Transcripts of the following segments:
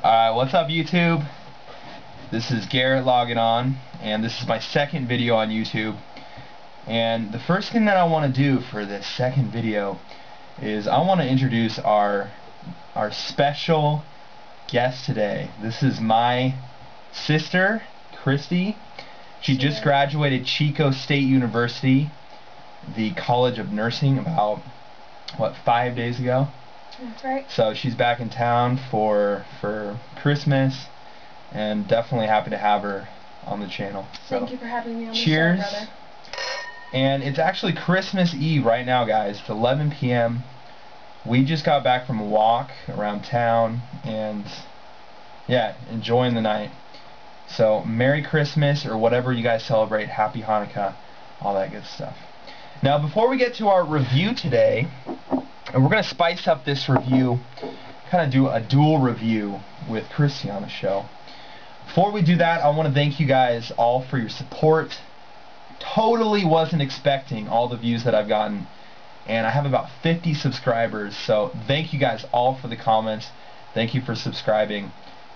What's up, YouTube? This is Garrett logging on, and this is my second video on YouTube. And the first thing that I want to do for this second video is I want to introduce our special guest today. This is my sister, Cristy. She just graduated Chico State University, the College of Nursing, about, what, 5 days ago? That's right. So she's back in town for Christmas, and definitely happy to have her on the channel. So, thank you for having me on the cheers. show, brother. And it's actually Christmas Eve right now, guys. It's 11 p.m. We just got back from a walk around town, and yeah, enjoying the night. So Merry Christmas, or whatever you guys celebrate. Happy Hanukkah, all that good stuff. Now, before we get to our review today, and we're going to spice up this review, kind of do a dual review with Cristy on the show. Before we do that, I want to thank you guys all for your support. Totally wasn't expecting all the views that I've gotten, and I have about 50 subscribers, so thank you guys all for the comments. Thank you for subscribing.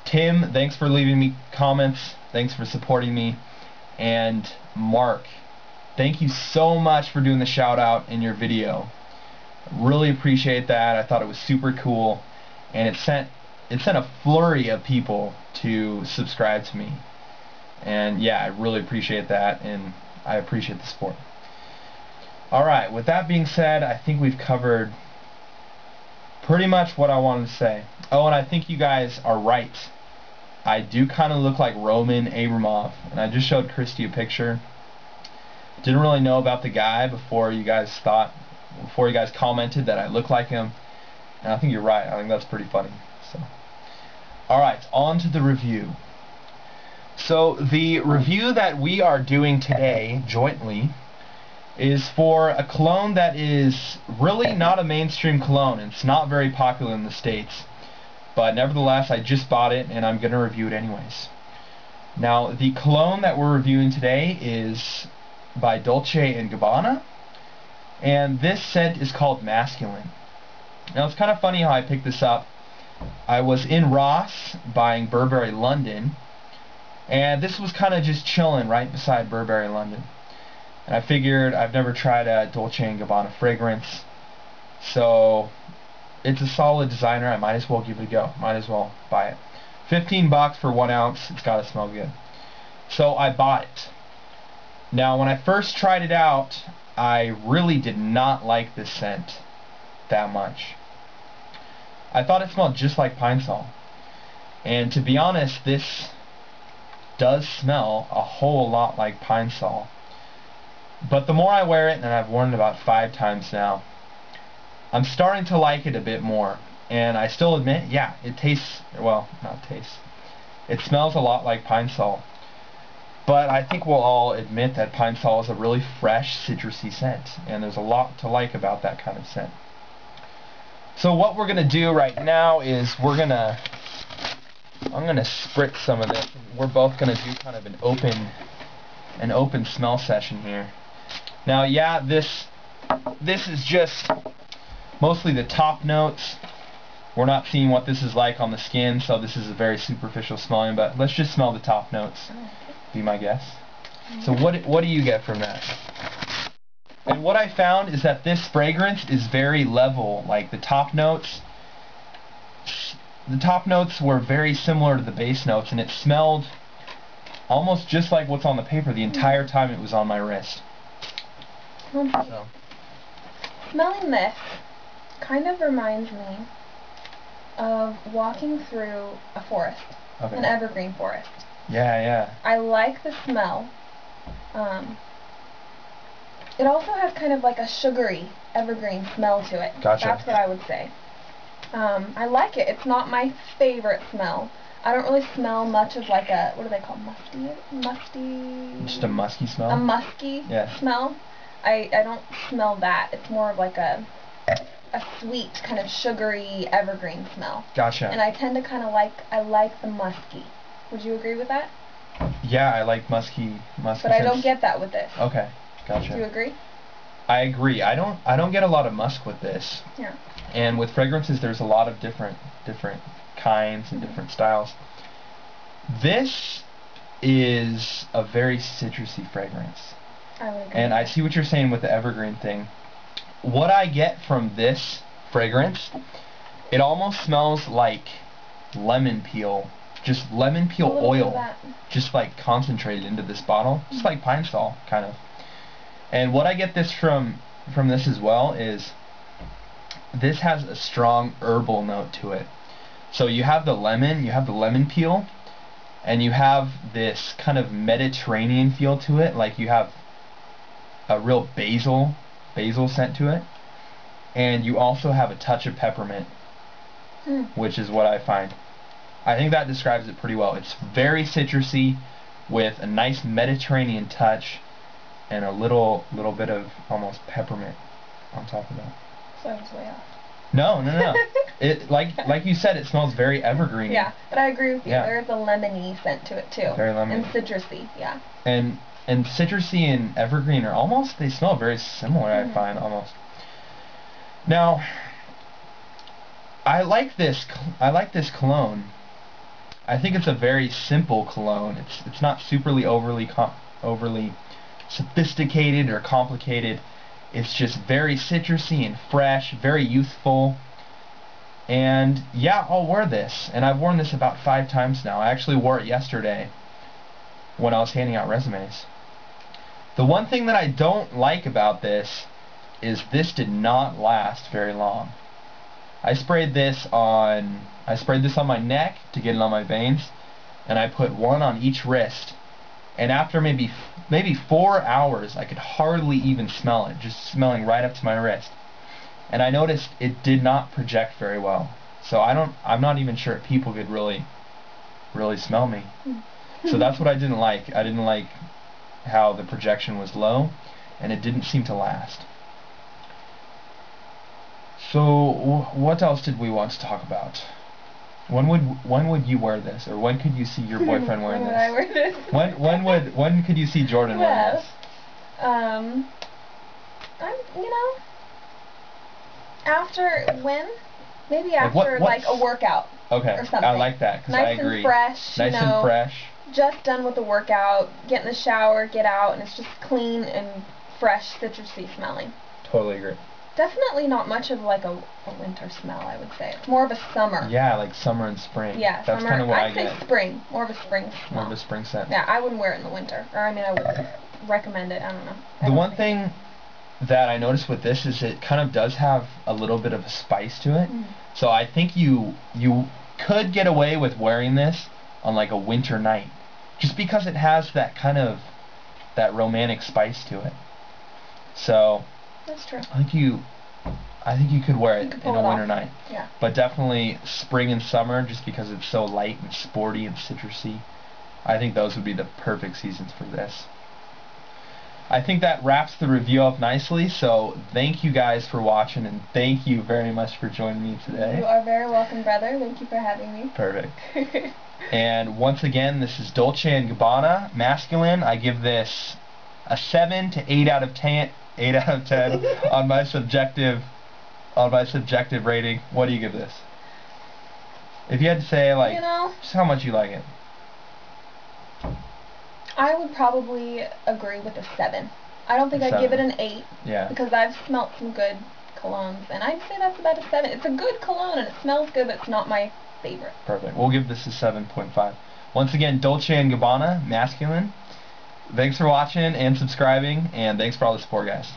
Tim, thanks for leaving me comments. Thanks for supporting me. And Mark, thank you so much for doing the shout out in your video. Really appreciate that. I thought it was super cool, and it sent a flurry of people to subscribe to me. And yeah, I really appreciate that, and I appreciate the support. Alright, with that being said, I think we've covered pretty much what I wanted to say. Oh, and I think you guys are right. I do kind of look like Roman Abramov, and I just showed Cristy a picture. Didn't really know about the guy before you guys commented that I look like him, and I think you're right. I think that's pretty funny. So, alright, on to the review. So the review that we are doing today jointly is for a cologne that is really not a mainstream cologne. It's not very popular in the States, but nevertheless I just bought it and I'm going to review it anyways. Now, the cologne that we're reviewing today is by Dolce and Gabbana, and this scent is called Masculine. Now, it's kind of funny how I picked this up. I was in Ross buying Burberry London, and this was kind of just chilling right beside Burberry London. And I figured I've never tried a Dolce and Gabbana fragrance, so it's a solid designer. I might as well give it a go. Might as well buy it. 15 bucks for 1 ounce. It's got to smell good. So I bought it. Now, when I first tried it out, I really did not like this scent that much. I thought it smelled just like Pine Sol. And to be honest, this does smell a whole lot like Pine Sol. But the more I wear it, and I've worn it about 5 times now, I'm starting to like it a bit more. And I still admit, yeah, it tastes, well, not tastes, it smells a lot like Pine Sol. But I think we'll all admit that Pine Sol is a really fresh, citrusy scent, and there's a lot to like about that kind of scent. So what we're going to do right now is I'm going to spritz some of this. We're both going to do kind of an open smell session here. Now, yeah, this is just mostly the top notes. We're not seeing what this is like on the skin, so this is a very superficial smelling, but let's just smell the top notes. Be my guess. So what do you get from that? And what I found is that this fragrance is very level. Like the top notes were very similar to the base notes, and it smelled almost just like what's on the paper the entire time it was on my wrist. So. Smelling this kind of reminds me of walking through a forest, an evergreen forest. Yeah, yeah. I like the smell. It also has kind of like a sugary evergreen smell to it. Gotcha. That's what I would say. I like it. It's not my favorite smell. I don't really smell much of like a, what do they call, musty? Just a musky smell? A musky smell. I don't smell that. It's more of like a sweet, kind of sugary evergreen smell. Gotcha. And I tend to kind of like the musky. Would you agree with that? Yeah, I like musky But I don't get that with this. Okay, gotcha. Do you agree? I agree. I don't get a lot of musk with this. Yeah. And with fragrances, there's a lot of different kinds and different styles. This is a very citrusy fragrance. I would agree. And I see what you're saying with the evergreen thing. What I get from this fragrance, it almost smells like lemon peel. Just lemon peel oil. Just like concentrated into this bottle. Just like Pine Sol, kind of. And what I get this from this as well is this has a strong herbal note to it. So you have the lemon peel, and you have this kind of Mediterranean feel to it, like you have a real basil scent to it, and you also have a touch of peppermint, which is what I find. I think that describes it pretty well. It's very citrusy with a nice Mediterranean touch and a little bit of almost peppermint on top of that. So I was way off. No. It like you said, it smells very evergreen. Yeah, but I agree with you. Yeah. There's a lemony scent to it too. Very lemony. And citrusy, yeah. And citrusy and evergreen are almost, they smell very similar, I find, almost. Now, I like this cologne. I think it's a very simple cologne. It's not superly overly sophisticated or complicated. It's just very citrusy and fresh, very youthful. And yeah, I'll wear this. And I've worn this about 5 times now. I actually wore it yesterday when I was handing out resumes. The one thing that I don't like about this is this did not last very long. I sprayed this on my neck to get it on my veins, and I put one on each wrist. And after maybe 4 hours, I could hardly even smell it, just smelling right up to my wrist. And I noticed it did not project very well. So I'm not even sure if people could really smell me. So that's what I didn't like. I didn't like how the projection was low, and it didn't seem to last. So what else did we want to talk about? When would you wear this, or when could you see your boyfriend wearing this? When would I wear this? when could you see Jordan wearing this? Maybe after like a workout. Okay, or something. I like that because I agree. Nice and fresh. And fresh. Just done with the workout, get in the shower, get out, and it's just clean and fresh, citrusy smelling. Totally agree. Definitely not much of like a winter smell, I would say. It's more of a summer. Yeah, like summer and spring. Yeah, that's kind of what I get. I'd say spring, more of a spring smell. More of a spring scent. Yeah, I wouldn't wear it in the winter. Or I mean, I would recommend it. I don't know. The one thing that I noticed with this is it kind of does have a little bit of a spice to it. So I think you could get away with wearing this on like a winter night, just because it has that kind of that romantic spice to it. So that's true. I think you could wear it in a winter night. Yeah. But definitely spring and summer, just because it's so light and sporty and citrusy. I think those would be the perfect seasons for this. I think that wraps the review up nicely, so thank you guys for watching, and thank you very much for joining me today. You are very welcome, brother. Thank you for having me. Perfect. And once again, this is Dolce and Gabbana masculine. I give this a 7 to 8 out of 10. 8 out of 10 on my subjective rating. What do you give this? If you had to say like just how much you like it. I would probably agree with a 7. I don't think I'd give it an 8. Yeah. Because I've smelt some good colognes, and I'd say that's about a 7. It's a good cologne and it smells good, but it's not my favorite. Perfect. We'll give this a 7.5. Once again, Dolce and Gabbana masculine. Thanks for watching and subscribing, and thanks for all the support, guys.